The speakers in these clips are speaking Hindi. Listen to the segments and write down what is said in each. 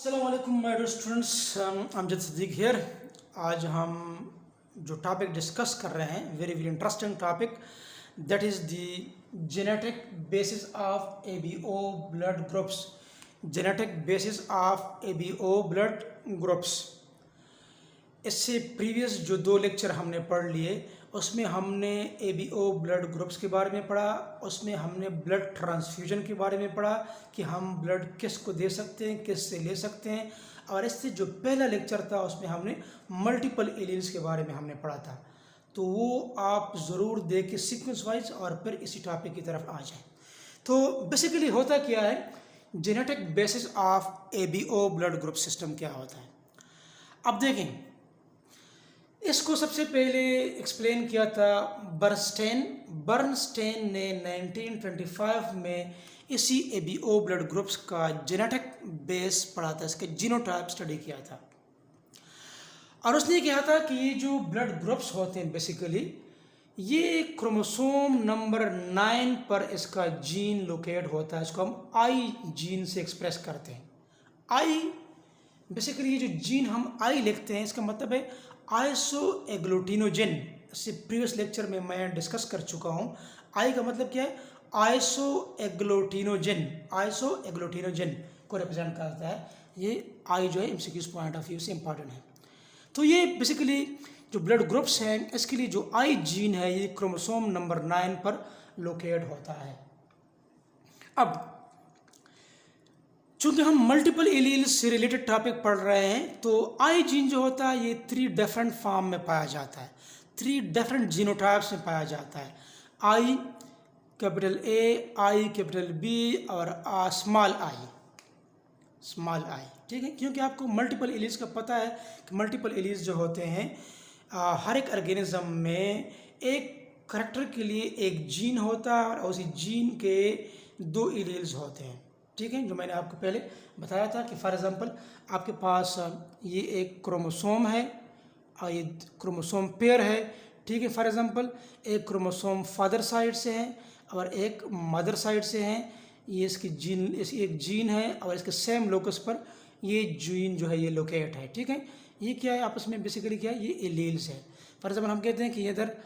अस्सलाम वालेकुम my dear students, Amjad Siddiqui here. आज हम जो टॉपिक डिस्कस कर रहे हैं very very interesting topic, that is the genetic basis of ABO blood groups. Genetic basis of ABO blood groups. इससे प्रीवियस जो 2 लेक्चर हमने पढ़ लिए उसमें हमने एबीओ ब्लड ग्रुप्स के बारे में पढ़ा, उसमें हमने ब्लड ट्रांसफ्यूजन के बारे में पढ़ा कि हम ब्लड किस को दे सकते हैं, किस से ले सकते हैं। और इससे जो पहला लेक्चर था उसमें हमने मल्टीपल एलील्स के बारे में हमने पढ़ा था। तो वो आप ज़रूर देख के सीक्वेंस वाइज और फिर इसी टॉपिक की तरफ आ जाएं। तो बेसिकली होता क्या है, genetic basis of ABO blood group system क्या होता है। अब देखें, इसको सबसे पहले एक्सप्लेन किया था बर्नस्टेन ने 1925 में इसी एबीओ ब्लड ग्रुप्स का जेनेटिक बेस पढ़ा था, इसके जीनोटाइप स्टडी किया था। और उसने कहा था कि ये जो ब्लड ग्रुप्स होते हैं बेसिकली ये क्रोमोसोम नंबर 9 पर इसका जीन लोकेट होता है। इसको हम आई जीन से एक्सप्रेस करते हैं। आई बेसिकली ये जो जीन हम आई लिखते हैं इसका मतलब है आइसो एग्लूटिनोजेन। इससे प्रीवियस लेक्चर में मैं डिस्कस कर चुका हूँ। आई का मतलब क्या है, आइसो एग्लूटिनोजेन। आइसो एग्लूटिनोजेन को रिप्रेजेंट करता है। ये आई जो है एमसीक्यूज पॉइंट ऑफ व्यू से इंपॉर्टेंट है। तो ये बेसिकली जो ब्लड ग्रुप्स हैं इसके लिए जो आई जीन है ये क्रोमोसोम नंबर 9 पर लोकेट होता है। अब चूंकि हम मल्टीपल एलील्स से रिलेटेड टॉपिक पढ़ रहे हैं तो आई जीन जो होता है ये 3 डिफरेंट फॉर्म में पाया जाता है, 3 डिफरेंट जीनोटाइप्स में पाया जाता है। I capital A, I capital B और स्मॉल आई। ठीक है, क्योंकि आपको मल्टीपल एलील्स का पता है कि मल्टीपल एलील्स जो होते हैं हर एक ऑर्गेनिज्म में एक करैक्टर के लिए एक जीन होता है और उसी जीन के 2 एलील्स होते हैं। ठीक है, जो मैंने आपको पहले बताया था कि फॉर एग्जांपल आपके पास ये एक क्रोमोसोम है और ये क्रोमोसोम पेयर है। ठीक है, फॉर एग्जांपल एक क्रोमोसोम फादर साइड से है और एक मदर साइड से है। ये इसकी जीन, इस एक जीन है और इसके सेम लोकस पर ये जीन जो है ये लोकेट है। ठीक है, ये क्या है आपस में बेसिकली क्या है, ये एलील्स है। फॉर एग्जाम्पल हम कहते हैं कि इधर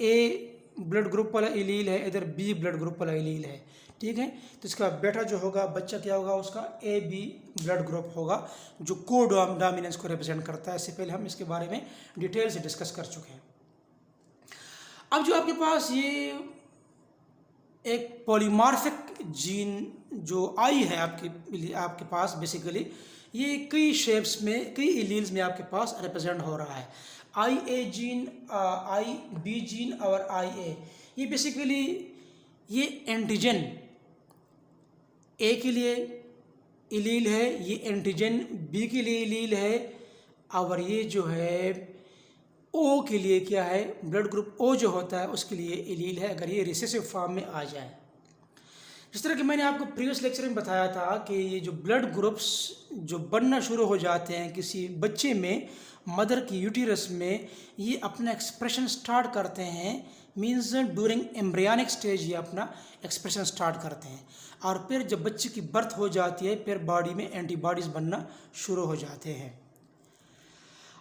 ए ब्लड ग्रुप वाला एलील है, इधर बी ब्लड ग्रुप वाला एलील है। ठीक है, तो इसका बेटा जो होगा, बच्चा क्या होगा, उसका ए बी ब्लड ग्रुप होगा जो को डोमिनेंस को रिप्रेजेंट करता है। इससे पहले हम इसके बारे में डिटेल से डिस्कस कर चुके हैं। अब जो आपके पास ये एक पॉलीमार्फिक जीन जो आई है आपके पास बेसिकली ये कई शेप्स में, कई एलील्स में आपके पास रिप्रेजेंट हो रहा है। आई ए जीन, आई बी जीन और आई ए, ये बेसिकली ये एंटीजन ए के लिए एलील है, ये एंटीजन बी के लिए एलील है और ये जो है ओ के लिए क्या है, ब्लड ग्रुप ओ जो होता है उसके लिए एलील है अगर ये रिसेसिव फॉर्म में आ जाए। जिस तरह कि मैंने आपको प्रीवियस लेक्चर में बताया था कि ये जो ब्लड ग्रुप्स जो बनना शुरू हो जाते हैं किसी बच्चे में, मदर की यूटिरस में, ये अपना एक्सप्रेशन स्टार्ट करते हैं। मीन्स ड्यूरिंग एम्ब्रियनिक स्टेज ये अपना एक्सप्रेशन स्टार्ट करते हैं और फिर जब बच्चे की बर्थ हो जाती है फिर बॉडी में एंटीबॉडीज़ बनना शुरू हो जाते हैं।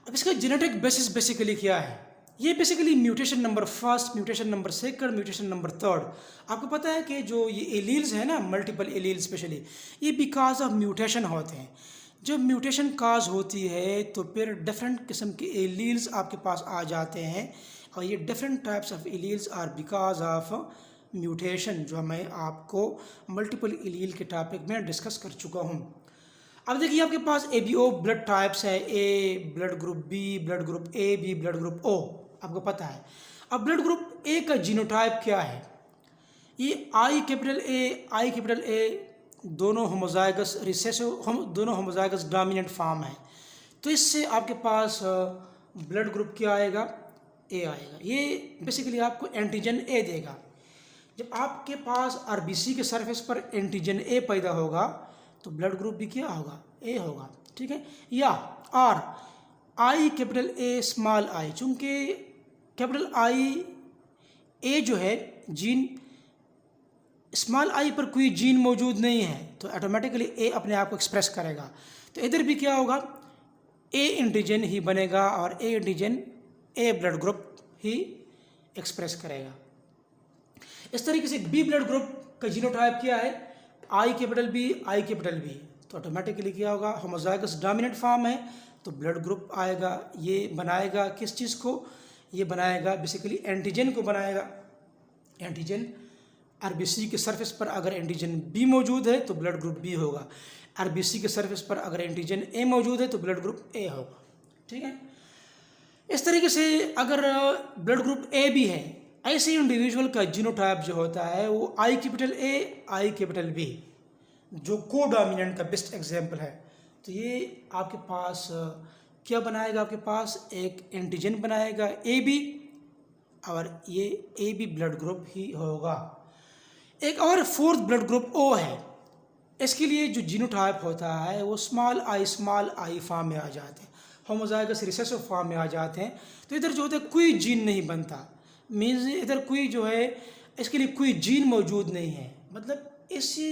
अब इसका जेनेटिक बेसिस बेसिकली क्या है, ये basically mutation number 1, mutation number 2, mutation number 3। आपको पता है कि जो ये एलील्स है ना, मल्टीपल एलील्स स्पेशली, ये बिकॉज ऑफ म्यूटेशन होते हैं। जब म्यूटेशन काज होती है तो फिर डिफरेंट किस्म के एलील्स आपके पास आ जाते हैं और ये different types of alleles are because of mutation, जो मैं आपको मल्टीपल एलील के टॉपिक में डिस्कस कर चुका हूँ। अब देखिए आपके पास एबीओ ब्लड टाइप्स है, A blood group B, blood group A B, blood group O, आपको पता है। अब ब्लड ग्रुप ए का जीनोटाइप क्या है, ये आई कैपिटल ए दोनों होमोजाइगस रिसेसिव, दोनों होमोजाइगस डोमिनेंट फॉर्म है। तो इससे आपके पास ब्लड ग्रुप क्या आएगा, ए आएगा। ये बेसिकली आपको एंटीजन ए देगा। जब आपके पास आरबीसी के सरफेस पर एंटीजन ए पैदा होगा तो ब्लड ग्रुप भी क्या होगा, ए होगा। ठीक है, या और आई कैपिटल ए स्मॉल आई, चूंकि कैपिटल आई ए जो है जीन स्मॉल आई पर कोई जीन मौजूद नहीं है तो ऑटोमेटिकली ए अपने आप को एक्सप्रेस करेगा। तो इधर भी क्या होगा, ए एंटीजन ही बनेगा और A antigen A blood group ही एक्सप्रेस करेगा। इस तरीके से बी ब्लड ग्रुप का जीनोटाइप क्या है, I capital B, I capital B. तो ऑटोमेटिकली क्या होगा, होमोजाइगस डोमिनेंट फॉर्म है तो ब्लड ग्रुप आएगा, ये बनाएगा किस चीज़ को, ये बनाएगा बेसिकली एंटीजन को बनाएगा। एंटीजन आरबीसी के सरफेस पर अगर एंटीजन बी मौजूद है तो ब्लड ग्रुप बी होगा, आरबीसी के सरफेस पर अगर एंटीजन ए मौजूद है तो ब्लड ग्रुप ए होगा। ठीक है, इस तरीके से अगर ब्लड ग्रुप ए भी है, ऐसे इंडिविजुअल का जीनोटाइप जो होता है वो I capital A, I capital B, जो कोडोमिनेंट का बेस्ट एग्जांपल है। तो ये आपके पास क्या बनाएगा, आपके पास एक एंटीजन बनाएगा ए बी और ये ए बी ब्लड ग्रुप ही होगा। एक और फोर्थ ब्लड ग्रुप ओ है, इसके लिए जो जीनोटाइप होता है वो स्मॉल आई फॉर्म में आ जाते हैं, होमोजाइगस रिसेसिव फॉर्म में आ जाते हैं। तो इधर जो होता है कोई जीन नहीं बनता, मीन्स इधर कोई जो है इसके लिए कोई जीन मौजूद नहीं है, मतलब इसी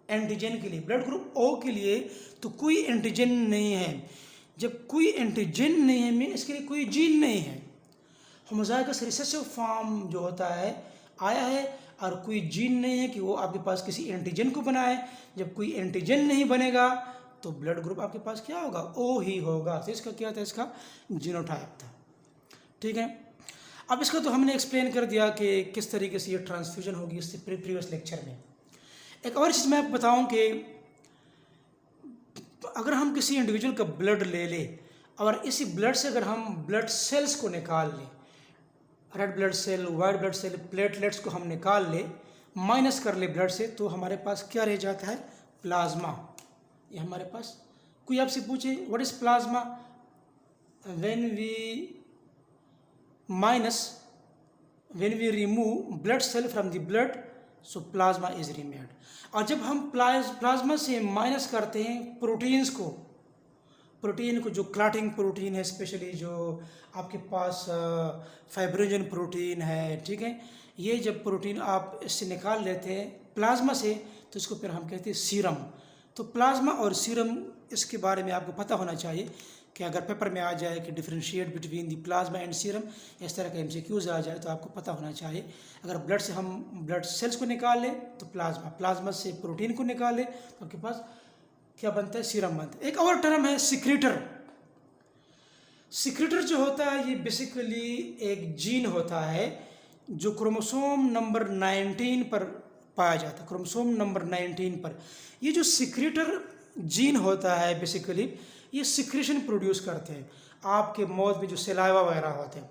एंटीजन के लिए ब्लड ग्रुप ओ के लिए तो कोई एंटीजन नहीं है। जब कोई एंटीजन नहीं है मीन इसके लिए कोई जीन नहीं है। होमोजाइगस रिसेसिव फॉर्म जो होता है आया है और कोई जीन नहीं है कि वो आपके पास किसी एंटीजन को बनाए। जब कोई एंटीजन नहीं बनेगा तो ब्लड ग्रुप आपके पास क्या होगा, ओ ही होगा। तो इसका क्या था, इसका जीनोटाइप था। ठीक है, अब इसका तो हमने एक्सप्लेन कर दिया कि किस तरीके से ये ट्रांसफ्यूजन होगी इससे प्रीवियस लेक्चर में। एक और चीज़ मैं आपको बताऊं कि अगर हम किसी इंडिविजुअल का ब्लड ले लें और इसी ब्लड से अगर हम ब्लड सेल्स को निकाल लें, red blood cell, white blood cell, platelets को हम निकाल ले, माइनस कर ले ब्लड से, तो हमारे पास क्या रह जाता है, प्लाज्मा। ये हमारे पास कोई आपसे पूछे what is plasma, when we remove blood cell from the blood so plasma is remade. और जब हम प्लाज्मा से माइनस करते हैं प्रोटीन्स को, प्रोटीन को जो क्लॉटिंग प्रोटीन है, स्पेशली जो आपके पास फाइब्रोजन प्रोटीन है, ठीक है, ये जब प्रोटीन आप इससे निकाल लेते हैं प्लाज्मा से तो इसको फिर हम कहते हैं सीरम। तो प्लाज्मा और सीरम इसके बारे में आपको पता होना चाहिए कि अगर पेपर में आ जाए कि differentiate between the plasma and serum, इस तरह का एमसीक्यूज आ जाए तो आपको पता होना चाहिए। अगर ब्लड से हम ब्लड सेल्स को निकाल लें तो प्लाज्मा से प्रोटीन को निकाल लें तो आपके पास क्या बनता है, सीरम बनता है। एक और टर्म है सिक्रीटर। सिक्रीटर जो होता है ये बेसिकली एक जीन होता है जो क्रोमोसोम नंबर 19 पर पाया जाता है, क्रोमोसोम नंबर 19 पर। ये जो सिक्रीटर जीन होता है बेसिकली ये सिक्रेशन प्रोड्यूस करते हैं। आपके माउथ में जो सलाइवा वगैरह होते हैं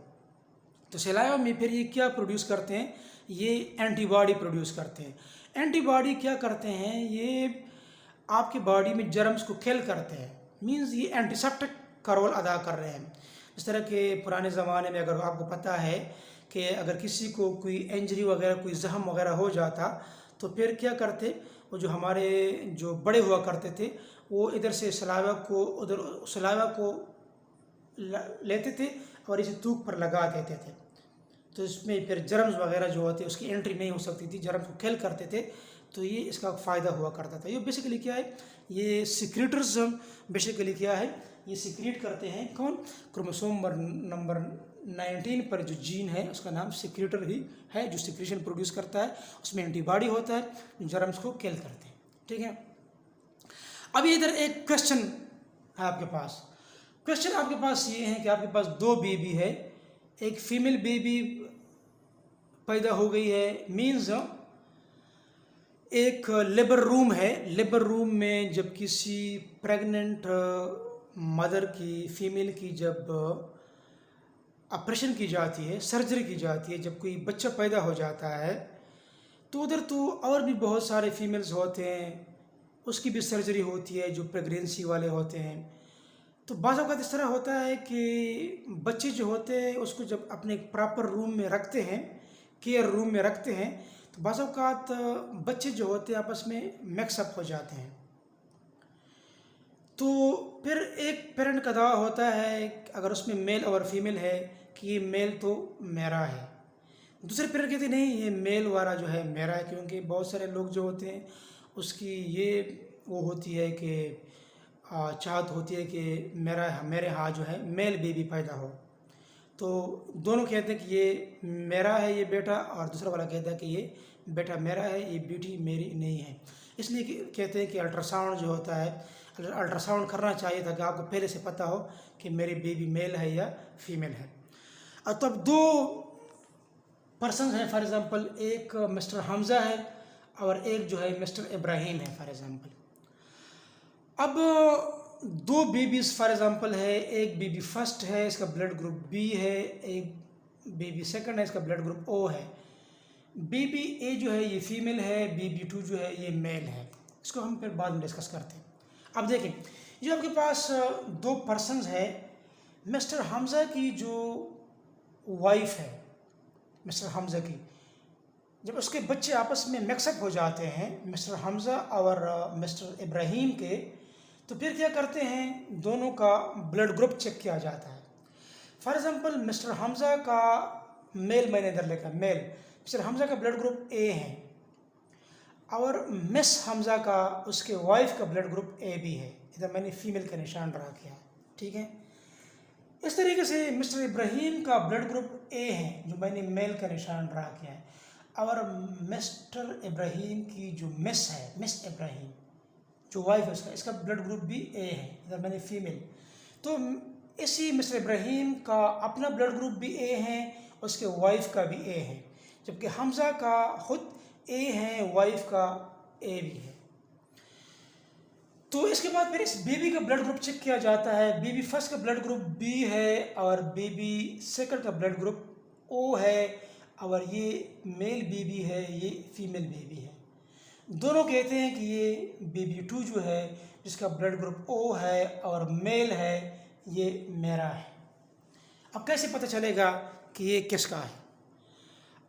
तो सलाइवा में फिर ये क्या प्रोड्यूस करते हैं, ये एंटीबॉडी प्रोड्यूस करते हैं। एंटीबॉडी क्या करते हैं, ये आपके बॉडी में जर्म्स को किल करते हैं, मींस ये एंटीसेप्टिक का रोल अदा कर रहे हैं। इस तरह के पुराने ज़माने में अगर आपको पता है कि अगर किसी को कोई इंजरी वगैरह, कोई जख्म वगैरह हो जाता तो फिर क्या करते, वो जो हमारे जो बड़े हुआ करते थे वो इधर से सलाइवा को उधर सलाइवा को लेते थे और इसे थूक पर लगा देते थे, तो इसमें फिर जर्म्स वगैरह जो होते उसकी एंट्री नहीं हो सकती थी, जर्म्स को किल करते थे, तो ये इसका फ़ायदा हुआ करता था। ये बेसिकली क्या है, ये सिक्रीटर्स बेसिकली क्या है, ये सिक्रीट करते हैं कौन, क्रोमोसोम नंबर 19 पर जो जीन है उसका नाम सिक्रीटर ही है, जो सिक्रीशन प्रोड्यूस करता है। उसमें एंटीबॉडी होता है जो जर्म्स को किल करते हैं। ठीक है, अब इधर एक क्वेश्चन है आपके पास। क्वेश्चन आपके पास ये है कि आपके पास दो बेबी है, एक फीमेल बेबी पैदा हो गई है, मीन्स एक लेबर रूम है। लेबर रूम में जब किसी प्रेग्नेंट मदर की, फीमेल की जब ऑपरेशन की जाती है, सर्जरी की जाती है, जब कोई बच्चा पैदा हो जाता है तो उधर तो और भी बहुत सारे फीमेल्स होते हैं, उसकी भी सर्जरी होती है जो प्रेगनेंसी वाले होते हैं। तो बाज़ औक़ात इस तरह होता है कि बच्चे जो होते हैं उसको जब अपने प्रॉपर रूम में रखते हैं, केयर रूम में रखते हैं, तो बाज़ औक़ात बच्चे जो होते हैं आपस में मिक्सअप हो जाते हैं। तो फिर एक पेरेंट का दावा होता है अगर उसमें मेल और फीमेल है कि ये मेल तो मेरा है, दूसरे पेरेंट कहते नहीं ये मेल वाला जो है मेरा है, क्योंकि बहुत सारे लोग जो होते हैं उसकी ये वो होती है कि चाहत होती है कि मेरे यहाँ जो है मेल बेबी पैदा हो। तो दोनों कहते हैं कि ये मेरा है ये बेटा, और दूसरा वाला कहता है कि ये बेटा मेरा है ये बेटी मेरी नहीं है। इसलिए कहते हैं कि अल्ट्रासाउंड जो होता है, अल्ट्रासाउंड करना चाहिए ताकि आपको पहले से पता हो कि मेरी बेबी मेल है या फीमेल है। और तब दो पर्सन हैं, फॉर एग्ज़ाम्पल एक मिस्टर हमज़ा है और एक जो है मिस्टर इब्राहिम है फॉर एग्ज़ाम्पल। अब दो बेबीज़ फॉर एग्ज़ाम्पल है, एक बेबी फर्स्ट है इसका ब्लड ग्रुप बी है, एक बेबी सेकंड है इसका ब्लड ग्रुप ओ है। बेबी ए जो है ये फीमेल है, बेबी टू जो है ये मेल है। इसको हम फिर बाद में डिस्कस करते हैं। अब देखें ये आपके पास दो पर्सन्स है। मिस्टर हमज़ा की जो वाइफ है मिस्टर हमज़ा की, जब उसके बच्चे आपस में मिक्सअप हो जाते हैं मिस्टर हमज़ा और मिस्टर इब्राहिम के, तो फिर क्या करते हैं दोनों का ब्लड ग्रुप चेक किया जाता है। फॉर एग्ज़ाम्पल मिस्टर हमज़ा का मेल, मैंने इधर लिखा मेल, मिस्टर हमज़ा का ब्लड ग्रुप ए है और मिस हमज़ा का उसके वाइफ का ब्लड ग्रुप ए भी है। इधर मैंने फीमेल का निशान ड्रा किया, ठीक है। इस तरीके से मिस्टर इब्राहिम का ब्लड ग्रुप ए है जो मैंने मेल का निशान ड्रा किया है, और मिस्टर इब्राहिम की जो मिस है, मिस इब्राहिम जो वाइफ है उसका, इसका ब्लड ग्रुप भी ए है, इधर मैंने फीमेल। तो इसी मिस्टर इब्राहिम का अपना ब्लड ग्रुप भी ए है, उसके वाइफ का भी ए है, जबकि हमज़ा का खुद ए है, वाइफ का ए भी है। तो इसके बाद फिर इस बेबी का ब्लड ग्रुप चेक किया जाता है। बेबी फर्स्ट का ब्लड ग्रुप बी है और बेबी सेकंड का ब्लड ग्रुप ओ है, और ये मेल बेबी है ये फीमेल बेबी है। दोनों कहते हैं कि ये बेबी टू जो है जिसका ब्लड ग्रुप ओ है और मेल है ये मेरा है। अब कैसे पता चलेगा कि ये किसका है?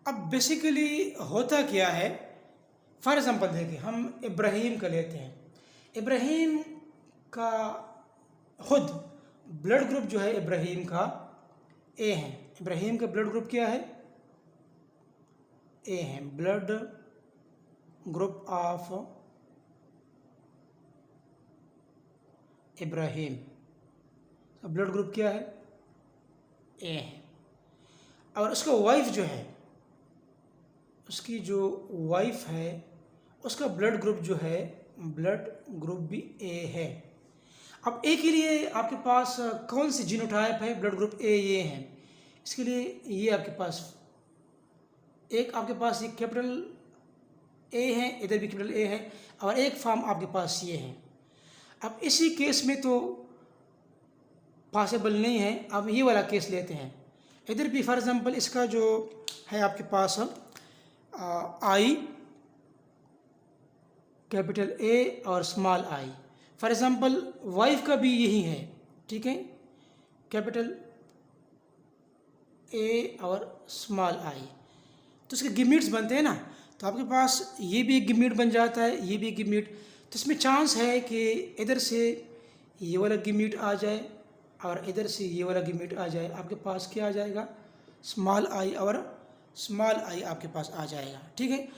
अब बेसिकली होता क्या है, फॉर एग्ज़ाम्पल देखिए हम इब्राहिम का लेते हैं। इब्राहिम का खुद ब्लड ग्रुप जो है इब्राहिम का ए है। इब्राहिम का ब्लड ग्रुप क्या है? ए है। ब्लड ग्रुप ऑफ इब्राहिम का ब्लड ग्रुप क्या है? ए है। और उसका वाइफ जो है, उसकी जो वाइफ है उसका ब्लड ग्रुप जो है ब्लड ग्रुप भी ए है। अब ए के लिए आपके पास कौन सी जीनोटाइप है? ब्लड ग्रुप ए ये है। इसके लिए ये आपके पास एक आपके पास ये कैपिटल ए है, इधर भी कैपिटल ए है, और एक फॉर्म आपके पास ये है। अब इसी केस में तो पॉसिबल नहीं है। अब ये वाला केस लेते हैं। इधर भी फॉर एग्ज़ाम्पल इसका जो है आपके पास आई, कैपिटल ए और small I. For example wife का भी यही है, ठीक है, कैपिटल ए और स्मॉल आई। तो इसके गिमिट्स बनते हैं ना, तो आपके पास ये भी एक गिमिट बन जाता है, ये भी एक गिमिट। तो इसमें चांस है कि इधर से ये वाला गिमिट आ जाए और इधर से ये वाला गिमिट आ जाए। आपके पास क्या आ जाएगा? स्मॉल आई और स्मॉल आई आपके पास आ जाएगा, ठीक है।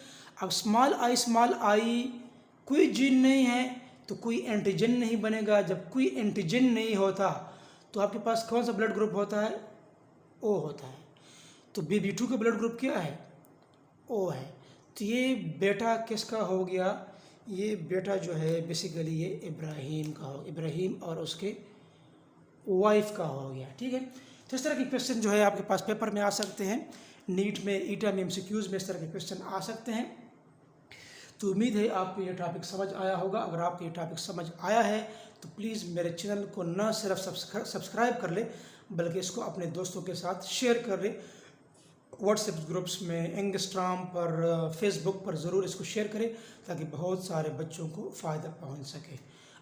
अब स्मॉल आई कोई जीन नहीं है तो कोई एंटीजन नहीं बनेगा। जब कोई एंटीजन नहीं होता तो आपके पास कौन सा ब्लड ग्रुप होता है? ओ होता है। तो बेबी टू का ब्लड ग्रुप क्या है? ओ है। तो ये बेटा किसका हो गया? ये बेटा जो है बेसिकली ये इब्राहिम का हो, इब्राहिम और उसके वाइफ का हो गया, ठीक है। तो इस तरह के क्वेश्चन जो है आपके पास पेपर में आ सकते हैं, नीट में, ईटा में, एमसीक्यूज़ में इस तरह के क्वेश्चन आ सकते हैं। तो उम्मीद है आपको ये टॉपिक समझ आया होगा। अगर आपको ये टॉपिक समझ आया है तो प्लीज़ मेरे चैनल को न सिर्फ सब्सक्राइब कर ले बल्कि इसको अपने दोस्तों के साथ शेयर कर ले। व्हाट्सएप ग्रुप्स में, इंस्टाग्राम पर, फेसबुक पर ज़रूर इसको शेयर करें ताकि बहुत सारे बच्चों को फ़ायदा पहुंच सके।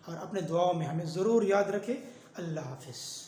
और अपने दुआओं में हमें ज़रूर याद रखें। अल्लाह हाफ़िज़।